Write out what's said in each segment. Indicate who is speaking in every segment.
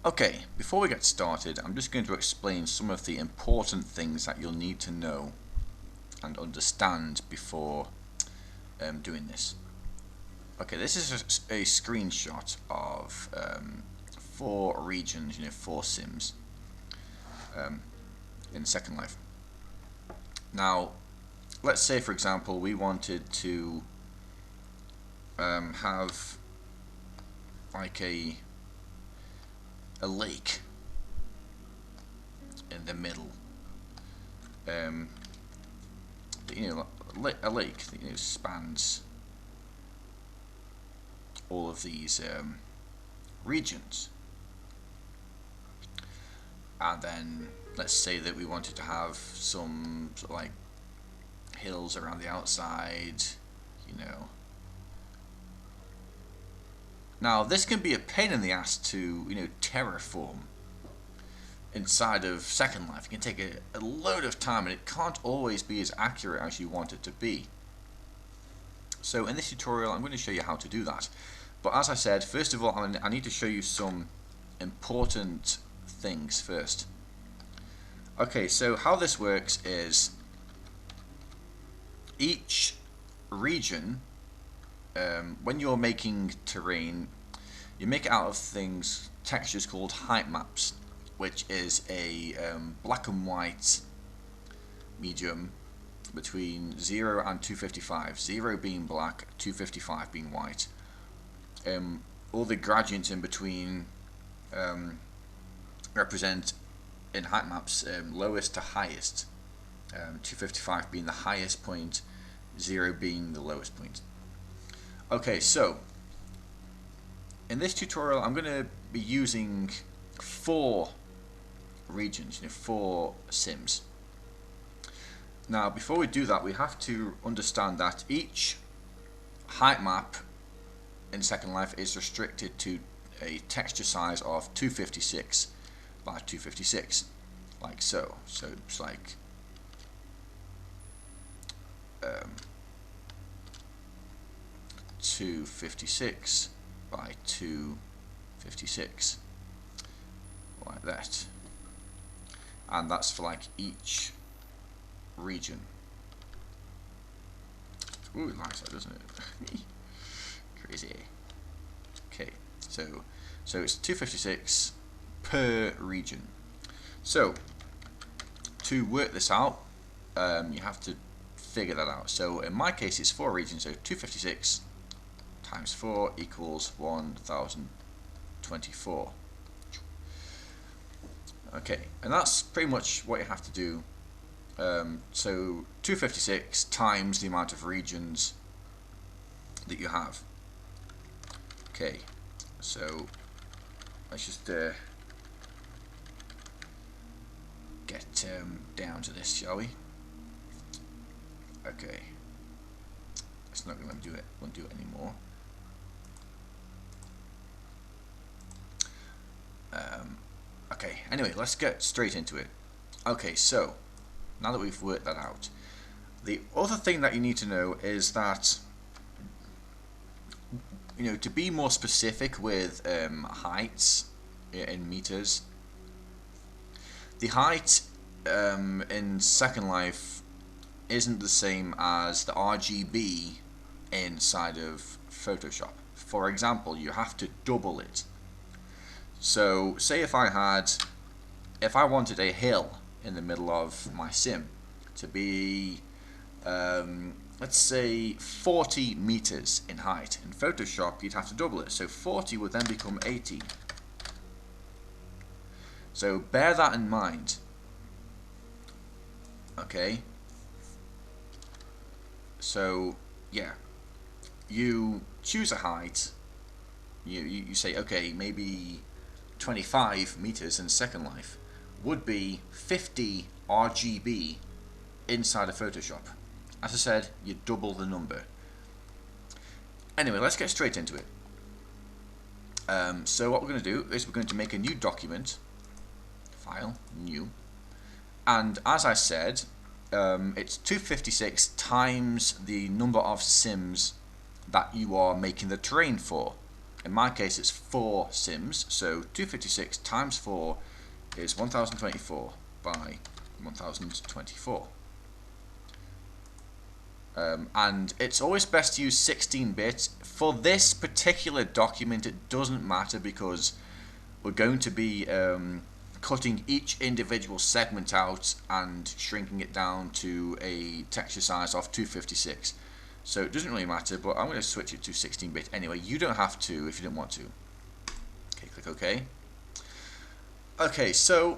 Speaker 1: Okay, before we get started, I'm just going to explain some of the important things that you'll need to know and understand before doing this. Okay, this is a screenshot of 4 regions, 4 sims in Second Life. Now, let's say, for example, we wanted to have like a lake in the middle. A lake that spans all of these regions, and then let's say that we wanted to have some sort of like hills around the outside. Now this can be a pain in the ass to terraform inside of Second Life. It can take a load of time, and it can't always be as accurate as you want it to be. So in this tutorial I'm going to show you how to do that. But as I said, first of all I need to show you some important things first. Okay, so how this works is each region, when you're making terrain, you make it out of textures called height maps, which is a black and white medium between 0 and 255, 0 being black, 255 being white. All the gradients in between represent, in height maps, lowest to highest, 255 being the highest point, 0 being the lowest point. Okay, so in this tutorial I'm going to be using 4 regions, 4 sims. Now before we do that, we have to understand that each height map in Second Life is restricted to a texture size of 256 by 256, like so. So it's like 256 by 256, like that, and that's for like each region. Ooh, it likes that, doesn't it? Crazy. Okay, so it's 256 per region. So to work this out, you have to figure that out. So in my case it's 4 regions, so 256 times 4 equals 1024. Okay, and that's pretty much what you have to do. So 256 times the amount of regions that you have. Okay, so let's just get down to this, shall we? Okay, it's not going to do it. Won't do it anymore. Okay, anyway, let's get straight into it. Okay, so now that we've worked that out, the other thing that you need to know is that to be more specific with heights in meters, the height in Second Life isn't the same as the RGB inside of Photoshop. For example, you have to double it. So say if I wanted a hill in the middle of my sim to be let's say 40 meters in height, in Photoshop you'd have to double it, so 40 would then become 80. So bear that in mind. Okay, so yeah, you choose a height, you say okay, maybe 25 meters in Second Life would be 50 RGB inside of Photoshop. As I said, you double the number. Anyway, let's get straight into it. So what we're going to do is we're going to make a new document, file, new, and as I said, it's 256 times the number of sims that you are making the terrain for. In my case, it's 4 sims, so 256 times 4 is 1024 by 1024. And it's always best to use 16-bit. For this particular document, it doesn't matter because we're going to be cutting each individual segment out and shrinking it down to a texture size of 256. So it doesn't really matter, but I'm going to switch it to 16-bit anyway. You don't have to if you don't want to. Okay, click OK. Okay, so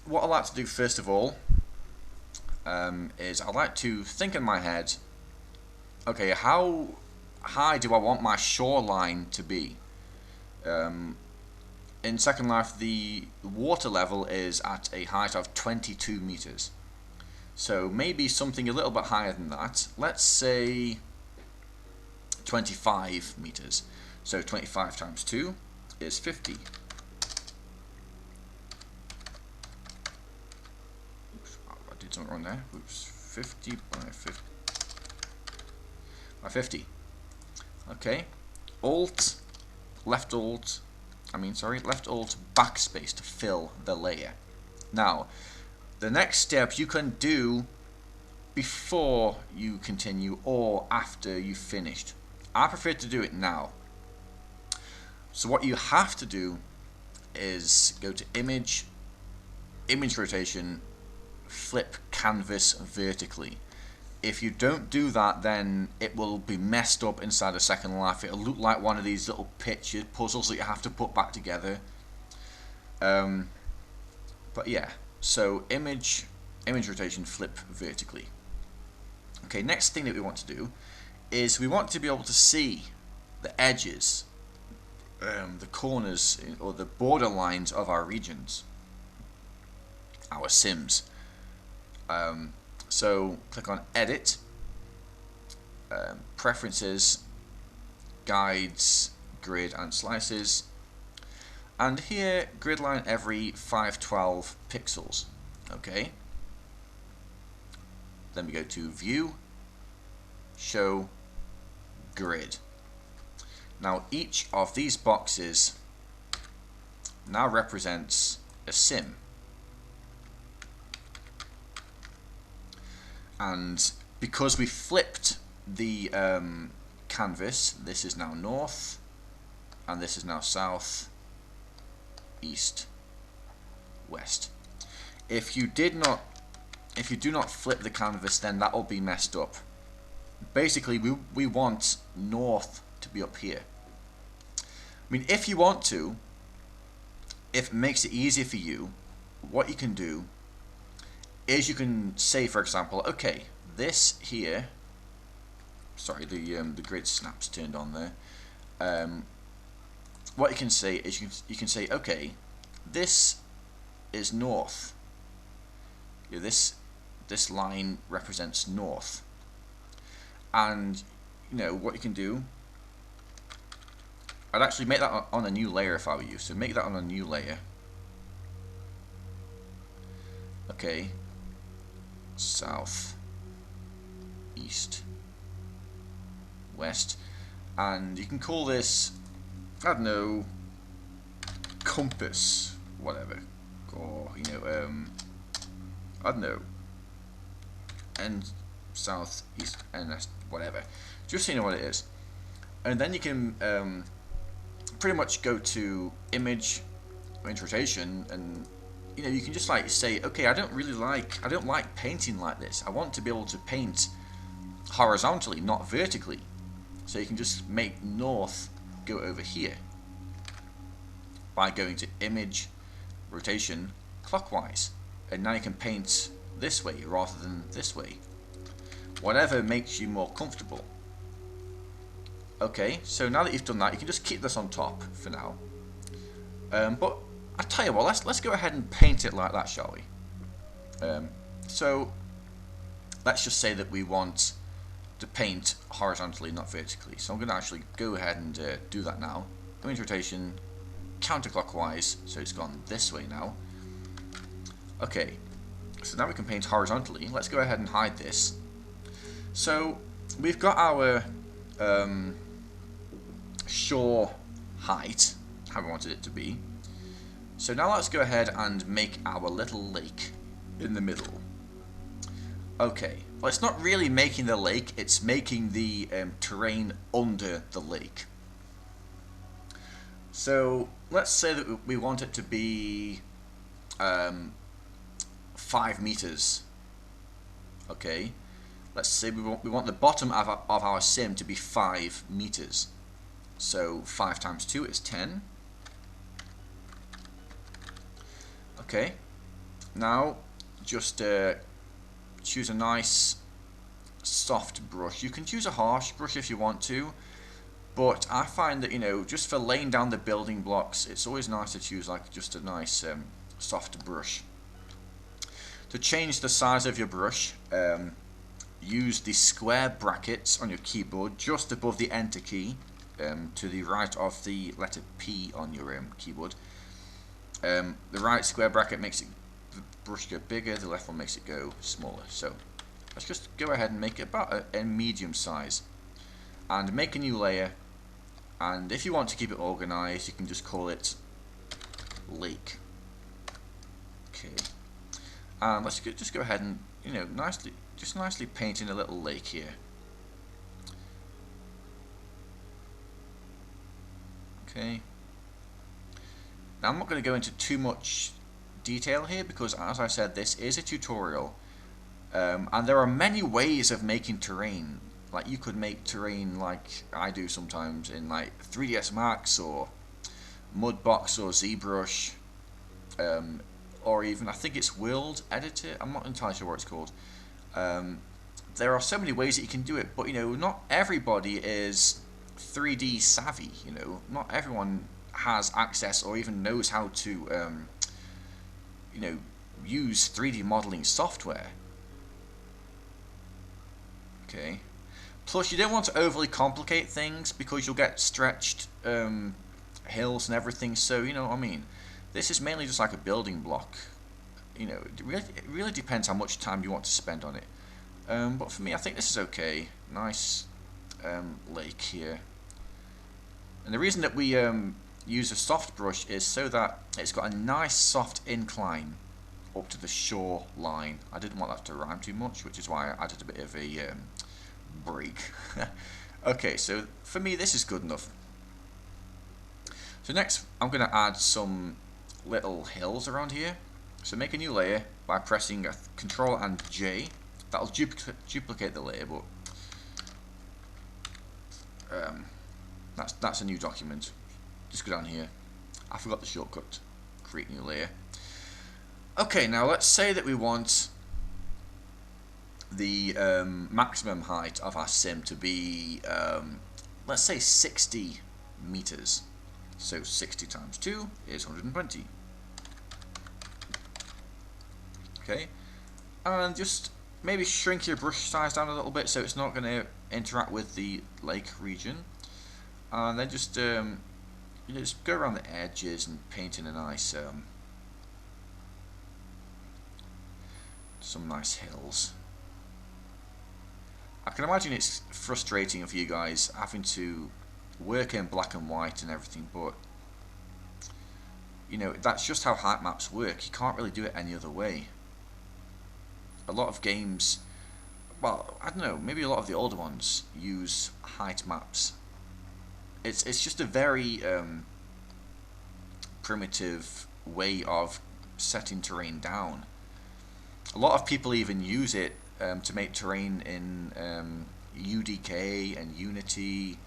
Speaker 1: what I like to do first of all is I like to think in my head, okay, how high do I want my shoreline to be? In Second Life, the water level is at a height of 22 meters. So maybe something a little bit higher than that. Let's say 25 meters. So 25 times 2 is 50. Oops, I did something wrong there. Oops, 50 by 50. By 50. Okay. Alt, left alt, left alt backspace to fill the layer. Now, the next step you can do before you continue or after you've finished. I prefer to do it now. So what you have to do is go to image, image rotation, flip canvas vertically. If you don't do that, then it will be messed up inside a Second Life. It'll look like one of these little picture puzzles that you have to put back together. But yeah, so image rotation, flip vertically. Okay, next thing that we want to do is we want to be able to see the edges, the corners or the border lines of our regions, our sims. So click on Edit, Preferences, Guides, Grid and Slices, and here grid line every 512 pixels. Okay. Then we go to View, Show, Grid. Now each of these boxes now represents a sim. And because we flipped the canvas, this is now north, and this is now south, east, west. If you do not flip the canvas, then that will be messed up. Basically, we want north to be up here. I mean, if you want to, if it makes it easier for you, what you can do is you can say, for example, okay, this here, sorry, the grid snaps turned on there. What you can say is you can say, okay, this is north. Yeah, this line represents north, and you know what you can do. I'd actually make that on a new layer if I were you. So make that on a new layer. Okay. South, east, west, and you can call this, I don't know, compass, whatever, or you know, I don't know, and south, east, and west, whatever. Just so you know what it is, and then you can pretty much go to image rotation and. You know, you can just like say, okay, I don't like painting like this. I want to be able to paint horizontally, not vertically. So you can just make north go over here by going to image, rotation, clockwise. And now you can paint this way rather than this way. Whatever makes you more comfortable. Okay, so now that you've done that, you can just keep this on top for now. But I tell you what, let's go ahead and paint it like that, shall we? So let's just say that we want to paint horizontally, not vertically. So I'm going to actually go ahead and do that now. Image rotation, counterclockwise, so it's gone this way now. Okay, so now we can paint horizontally. Let's go ahead and hide this. So we've got our shore height, how we wanted it to be. So now let's go ahead and make our little lake in the middle. Okay, well, it's not really making the lake, it's making the terrain under the lake. So let's say that we want it to be 5 meters. Okay, let's say we want the bottom of our sim to be 5 meters. So 5 times 2 is 10. Okay, now just choose a nice soft brush. You can choose a harsh brush if you want to, but I find that, you know, just for laying down the building blocks, it's always nice to choose like just a nice soft brush. To change the size of your brush, use the square brackets on your keyboard just above the enter key, to the right of the letter P on your keyboard. The right square bracket makes the brush go bigger, the left one makes it go smaller. So let's just go ahead and make it about a medium size and make a new layer, and if you want to keep it organized you can just call it lake. Okay, and let's just go ahead and, you know, nicely paint in a little lake here. Okay, now I'm not going to go into too much detail here because, as I said, this is a tutorial, and there are many ways of making terrain. Like, you could make terrain like I do sometimes in like 3ds Max or Mudbox or ZBrush, or even I think it's World Editor. I'm not entirely sure what it's called. There are so many ways that you can do it, but, you know, not everybody is 3D savvy. You know, not everyone has access or even knows how to you know, use 3D modeling software. Okay, plus you don't want to overly complicate things because you'll get stretched hills and everything, so, you know what I mean, this is mainly just like a building block. You know, it really depends how much time you want to spend on it, but for me I think this is okay. Nice lake here, and the reason that we use a soft brush is so that it's got a nice soft incline up to the shore line. I didn't want that to rhyme too much, which is why I added a bit of a break. Okay, so for me this is good enough. So next I'm going to add some little hills around here. So make a new layer by pressing Ctrl and J. That'll duplicate the layer, but that's a new document. Just go down here. I forgot the shortcut. Create new layer. Okay, now let's say that we want the maximum height of our sim to be, let's say 60 meters. So 60 times 2 is 120. Okay, and just maybe shrink your brush size down a little bit so it's not going to interact with the lake region, and then just you know, just go around the edges and paint in a nice some nice hills. I can imagine it's frustrating for you guys having to work in black and white and everything, but, you know, that's just how height maps work. You can't really do it any other way. A lot of games, well, I don't know, maybe a lot of the older ones use height maps. It's just a very primitive way of setting terrain down. A lot of people even use it to make terrain in UDK and Unity.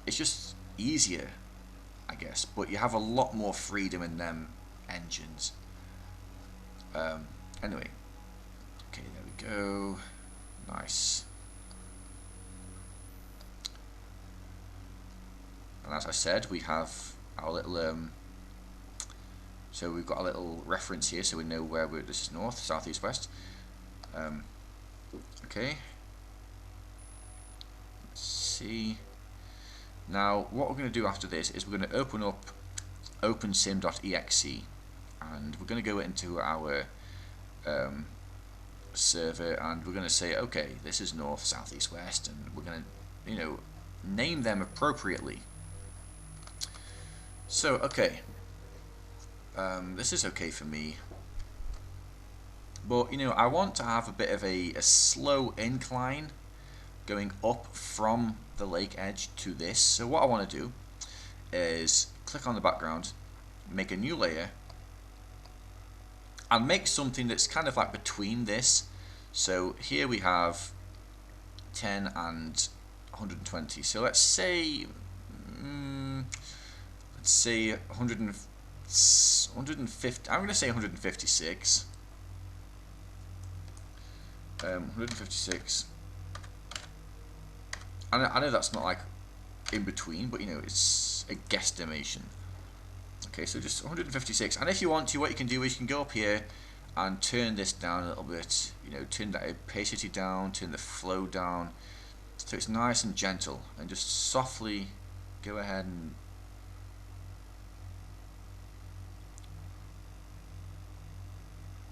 Speaker 1: It's just easier, I guess, but you have a lot more freedom in them engines. Anyway, okay, there we go. Nice. And as I said, we have our little so we've got a little reference here so we know where this is north, south, east, west. Okay, let's see. Now what we're going to do after this is we're going to open up opensim.exe, and we're going to go into our server, and we're going to say, okay, this is north, south, east, west, and we're going to, you know, name them appropriately. So, okay. This is okay for me. But, you know, I want to have a bit of a slow incline going up from the lake edge to this. So what I want to do is click on the background, make a new layer, and make something that's kind of like between this. So here we have 10 and 120. So let's say 150. I'm going to say 156. 156. I know that's not like in between, but you know, it's a guesstimation. Okay, so just 156. And if you want to, what you can do is you can go up here and turn this down a little bit. You know, turn that opacity down, turn the flow down, so it's nice and gentle, and just softly go ahead and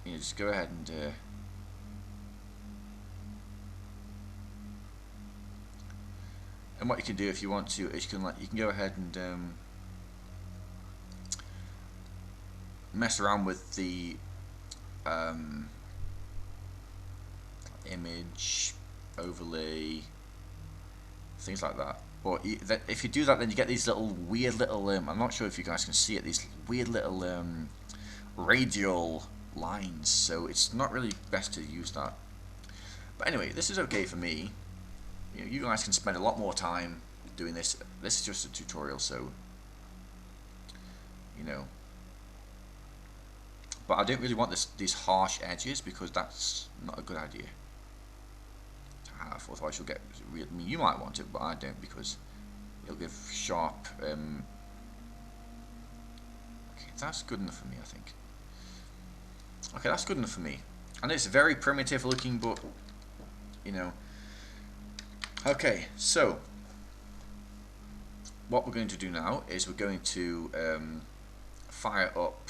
Speaker 1: just go ahead and what you can do if you want to is you can go ahead and mess around with the image overlay, things like that. But if you do that, then you get these little weird little I'm not sure if you guys can see it, these weird little radial lines, so it's not really best to use that. But anyway, this is okay for me. You know, you guys can spend a lot more time doing this. This is just a tutorial, so you know. But I don't really want these harsh edges, because that's not a good idea to have. Otherwise, you'll get real. I mean, you might want it, but I don't, because it'll give sharp. Okay, that's good enough for me, I think. Okay, that's good enough for me. And it's very primitive looking, but you know. Okay, so what we're going to do now is we're going to fire up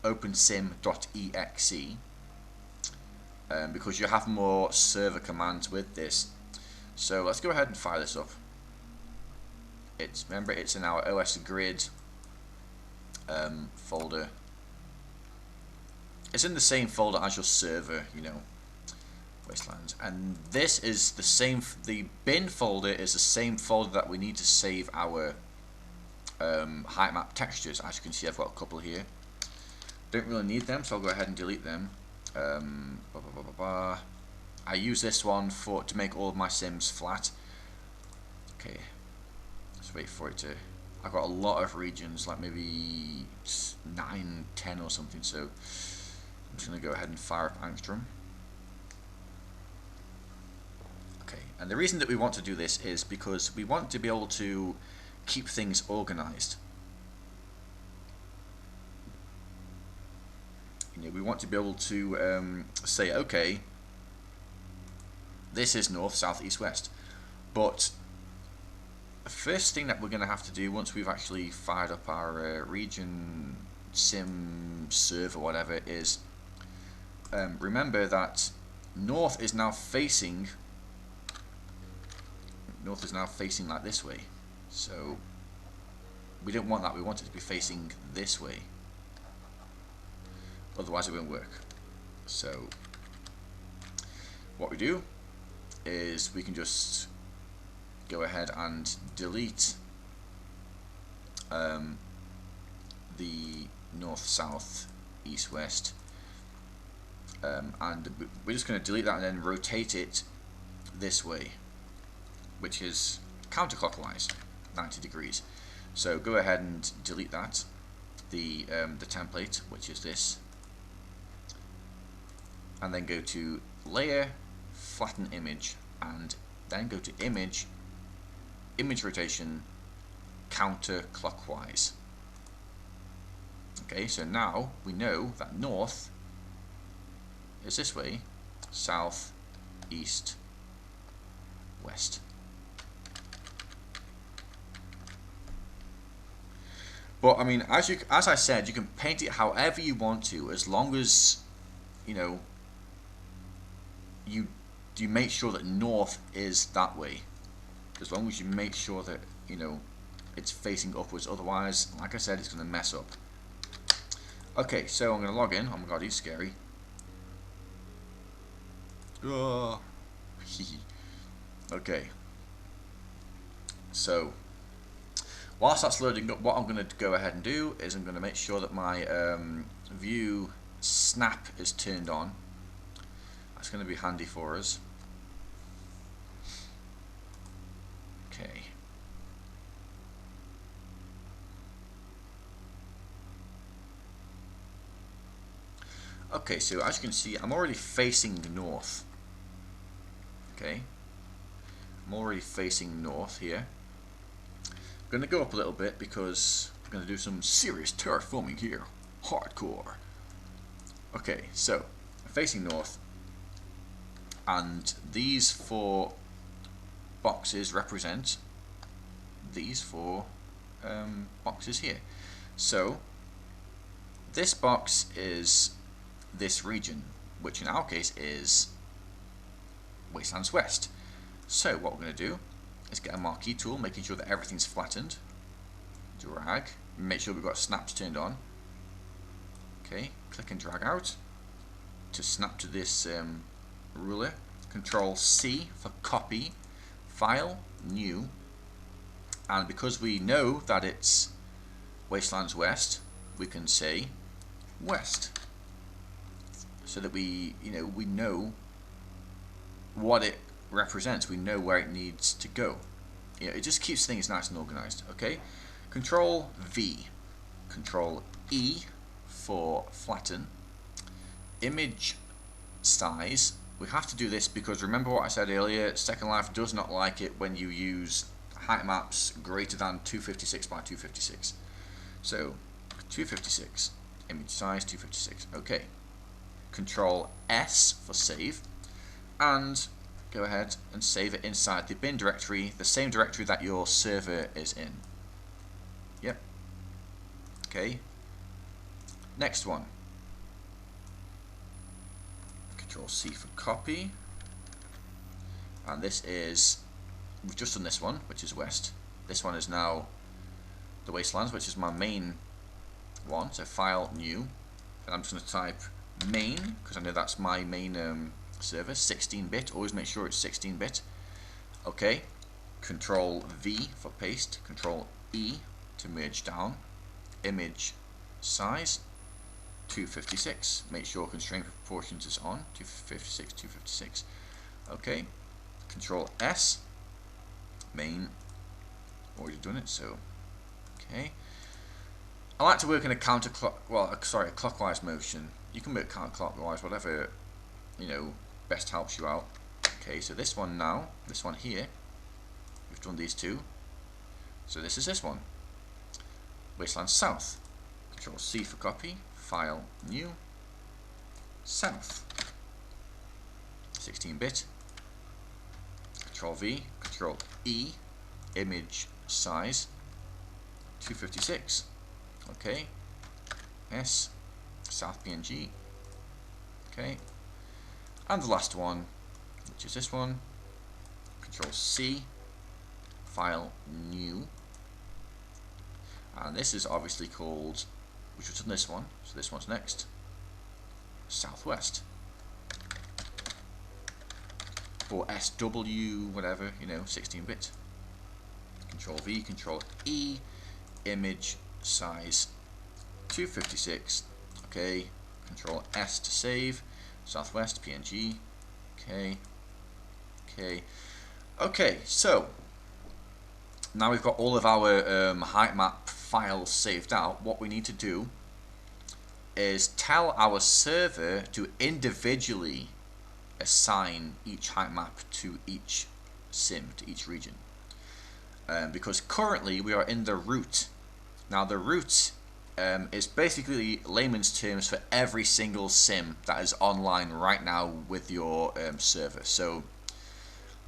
Speaker 1: opensim.exe because you have more server commands with this. So let's go ahead and fire this up. Remember, it's in our OSGrid folder. It's in the same folder as your server, you know, Wastelands. And this is the same. The bin folder is the same folder that we need to save our height map textures. As you can see, I've got a couple here. Don't really need them, so I'll go ahead and delete them. I use this one to make all of my sims flat. Okay, let's wait for it to. I've got a lot of regions, like maybe 9, 10 or something. So I'm just going to go ahead and fire up Angstrom. Okay, and the reason that we want to do this is because we want to be able to keep things organized. You know, we want to be able to say, okay, this is north, south, east, west. But the first thing that we're going to have to do once we've actually fired up our region sim server, whatever, is remember that north is now facing like this way. So we don't want that. We want it to be facing this way. Otherwise it won't work. So what we do is we can just go ahead and delete the north, south, east, west, and we're just going to delete that and then rotate it this way, which is counterclockwise, 90 degrees. So go ahead and delete that, the template, which is this, and then go to layer, flatten image, and then go to image rotation, counterclockwise. Okay, so now we know that north is this way, south, east, west. But I mean, as I said, you can paint it however you want to, as long as you know you make sure that north is that way. As long as you make sure that you know it's facing upwards, otherwise, like I said, it's going to mess up. Okay, so I'm going to log in. Oh my god, he's scary. Oh. Okay, so whilst that's loading up, what I'm going to go ahead and do is I'm going to make sure that my view snap is turned on. That's going to be handy for us. Okay. Okay, so as you can see, I'm already facing north. Okay, I'm already facing north here. I'm going to go up a little bit because I'm going to do some serious terraforming here. Hardcore. Okay, so I'm facing north, and these 4 boxes represent these 4 boxes here. So this box is this region, which in our case is Wastelands West. So what we're going to do is get a marquee tool, making sure that everything's flattened. Drag, make sure we've got snaps turned on. Okay, click and drag out to snap to this ruler. Control C for copy, file, new, and because we know that it's Wastelands West, we can say West, so that we know what it represents. We know where it needs to go. It just keeps things nice and organized. Okay, Control V, Control E for flatten, image size. We have to do this because remember what I said earlier, Second Life does not like it when you use height maps greater than 256 by 256. So 256, image size 256. Okay, Control S for save, and go ahead and save it inside the bin directory, the same directory that your server is in. Yep. Okay. Next one. Control C for copy, and this is, we've just done this one, which is West. This one is now the Wastelands, which is my main one. So file, new, and I'm just going to type main because I know that's my main server, 16-bit. Always make sure it's 16-bit. Okay, Control V for paste, Control E to merge down, image size 256. Make sure constraint proportions is on, 256, 256. Okay, Control S, main, already done it, so okay. I like to work in a clockwise motion. You can work counterclockwise, whatever best helps you out. Okay, so this one now, this one here, we've done these 2. So this is this one, Wasteland South. Control C for copy, file, new, south, 16-bit. Control V, Control E, image size 256. Okay, S, South PNG. Okay, and the last one, which is this one, Control C, file, new, and this is obviously called, which was on this one, so this one's next, Southwest, or SW, whatever, 16-bit. Control V, Control E, image size 256. Okay, Control S to save, Southwest PNG. Okay, so now we've got all of our height map files saved out. What we need to do is tell our server to individually assign each height map to each sim, to each region, because currently we are in the root. Now the root is basically layman's terms for every single sim that is online right now with your server. So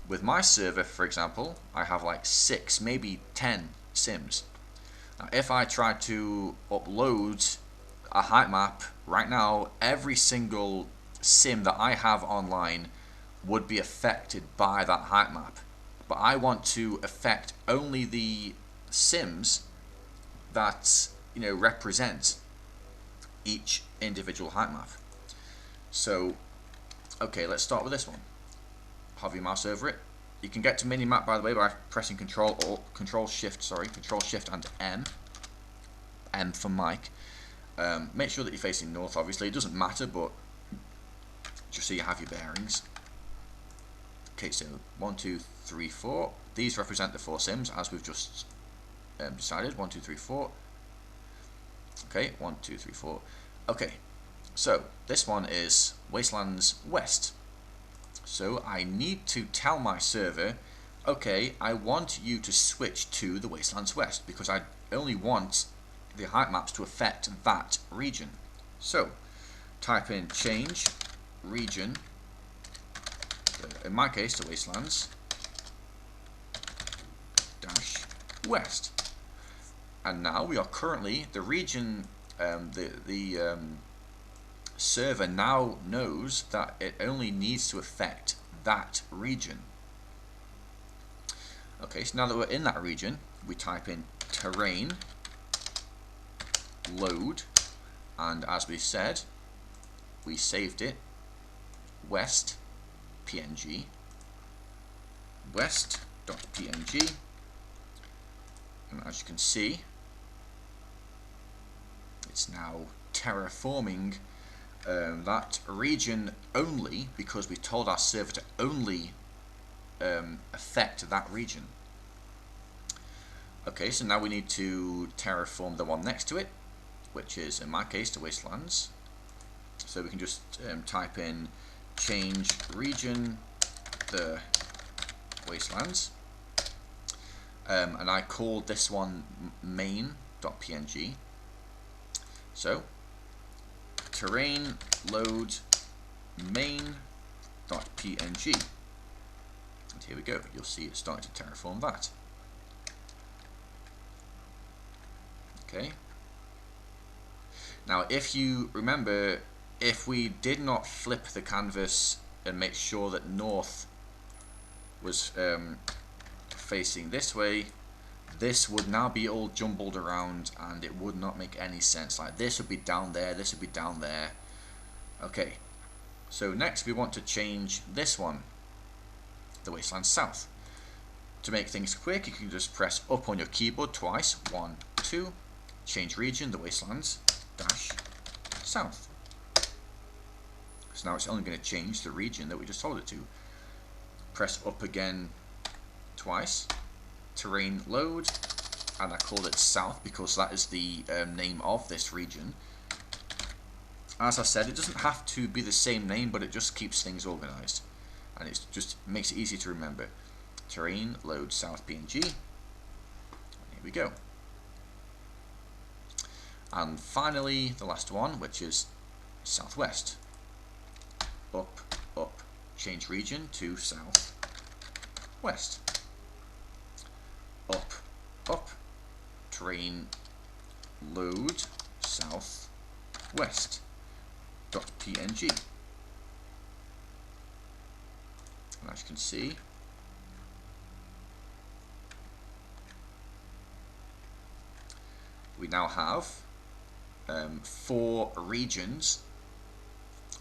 Speaker 1: with my server, for example, I have like 6, maybe 10 sims. Now if I try to upload a height map right now, every single sim that I have online would be affected by that height map. But I want to affect only the sims that represent each individual height map. So okay, let's start with this one. Hover your mouse over it. You can get to minimap, by the way, by pressing Control Shift and M for Mike. Make sure that you're facing north. Obviously, it doesn't matter, but just so you have your bearings. Okay, so 1, 2, 3, 4. These represent the 4 sims, as we've just decided. 1, 2, 3, 4. Okay, 1, 2, 3, 4. Okay, so this one is Wastelands West. So I need to tell my server, okay, I want you to switch to the Wastelands West, because I only want the height maps to affect that region. So type in change region, in my case to Wastelands dash West. And now we are currently, the region, the server now knows that it only needs to affect that region. Okay, so now that we're in that region, we type in terrain load, and as we said, we saved it west png west.png, and as you can see, it's now terraforming that region only, because we told our server to only affect that region. Okay, so now we need to terraform the one next to it, which is in my case the Wastelands. So we can just type in change region the Wastelands, and I called this one main.png. So terrain load main.png, and here we go. You'll see it starting to terraform that. Okay. Now, if you remember, if we did not flip the canvas and make sure that north was facing this way, this would now be all jumbled around and it would not make any sense. Like this would be down there, this would be down there. Okay, so next we want to change this one, the Wasteland South. To make things quick, you can just press up on your keyboard twice, 1, 2, change region, the Wastelands dash South. So now it's only going to change the region that we just told it to. Press up again twice, terrain load, and I called it South because that is the name of this region. As I said, it doesn't have to be the same name, but it just keeps things organized, and it just makes it easy to remember. Terrain load South PNG. Here we go. And finally, the last one, which is Southwest. Up, up, change region to South West. Up, up, terrain load South West .png. And as you can see, we now have 4 regions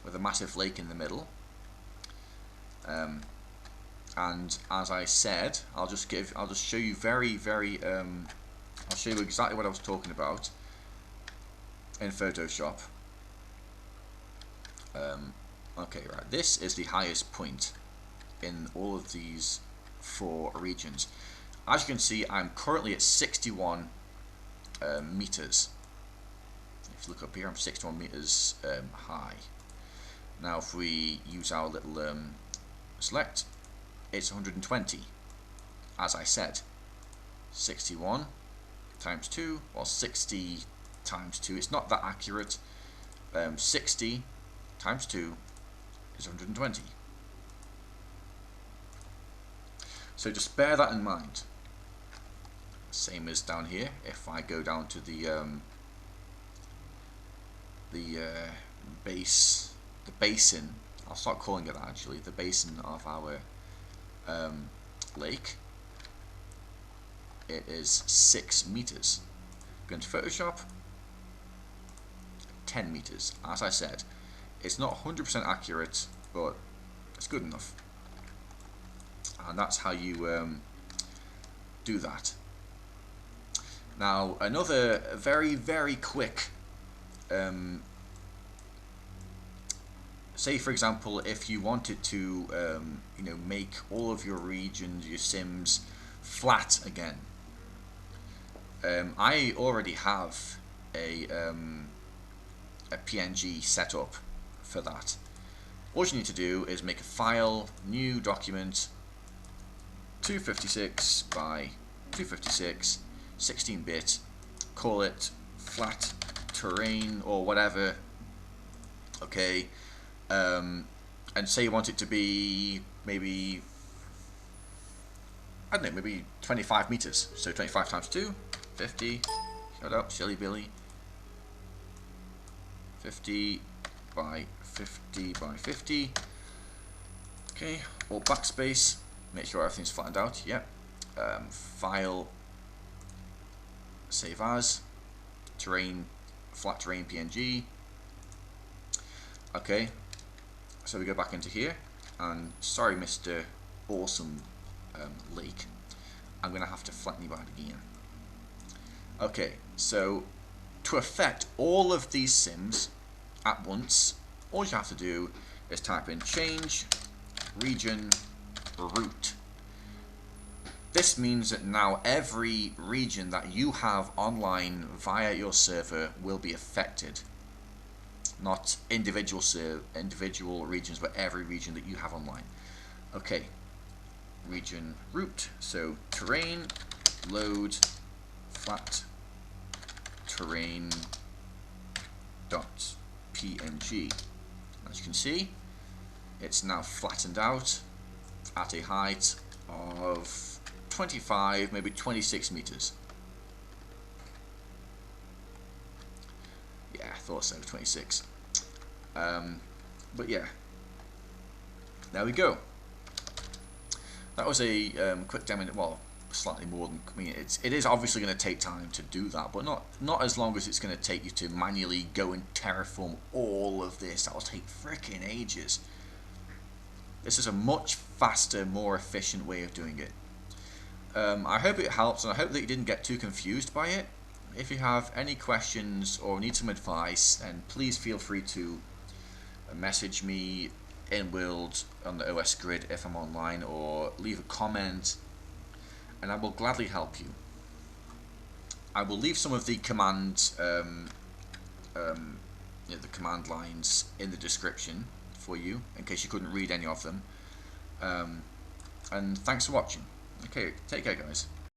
Speaker 1: with a massive lake in the middle, and as I said, I'll just show you I'll show you exactly what I was talking about in Photoshop. Okay, right, this is the highest point in all of these 4 regions. As you can see, I'm currently at 61 meters. If you look up here, I'm 61 meters high. Now if we use our little select, it's 120, as I said. 61 times 2, or 60 times 2, it's not that accurate. 60 times 2 is 120. So just bear that in mind. Same as down here. If I go down to the basin, I'll start calling it that actually, the basin of our lake. it is 6 meters. Go into Photoshop, 10 meters. As I said, it's not 100% accurate, but it's good enough. And that's how you do that. Now, another very, very quick, say for example, if you wanted to, make all of your regions, your sims, flat again. I already have a PNG set up for that. All you need to do is make a file, new document, 256 by 256, 16-bit, call it flat terrain or whatever, okay, and say you want it to be maybe, I don't know, maybe 25 meters, so 25 times 2, 50, shut up, silly Billy, 50 by 50 by 50, okay, or backspace, make sure everything's flattened out, yep, file, save as, terrain, flat terrain PNG. Okay, so we go back into here, and sorry Mr. Awesome Lake, I'm going to have to flatten you out again. Okay, so to affect all of these sims at once, all you have to do is type in change region root. This means that now every region that you have online via your server will be affected. Not individual regions, but every region that you have online. Okay, region root. So terrain, load, flat terrain dot PNG. As you can see, it's now flattened out at a height of 25, maybe 26 meters. Yeah, I thought so, 26. But yeah, there we go. That was a quick demo. Well, slightly more than, I mean, it is obviously going to take time to do that, but not as long as it's going to take you to manually go and terraform all of this. That will take freaking ages. This is a much faster, more efficient way of doing it. I hope it helps, and I hope that you didn't get too confused by it. If you have any questions or need some advice, then please feel free to message me in World on the OSGrid if I'm online, or leave a comment, and I will gladly help you. I will leave some of the command, the command lines in the description for you, in case you couldn't read any of them. And thanks for watching. Okay, take care, guys.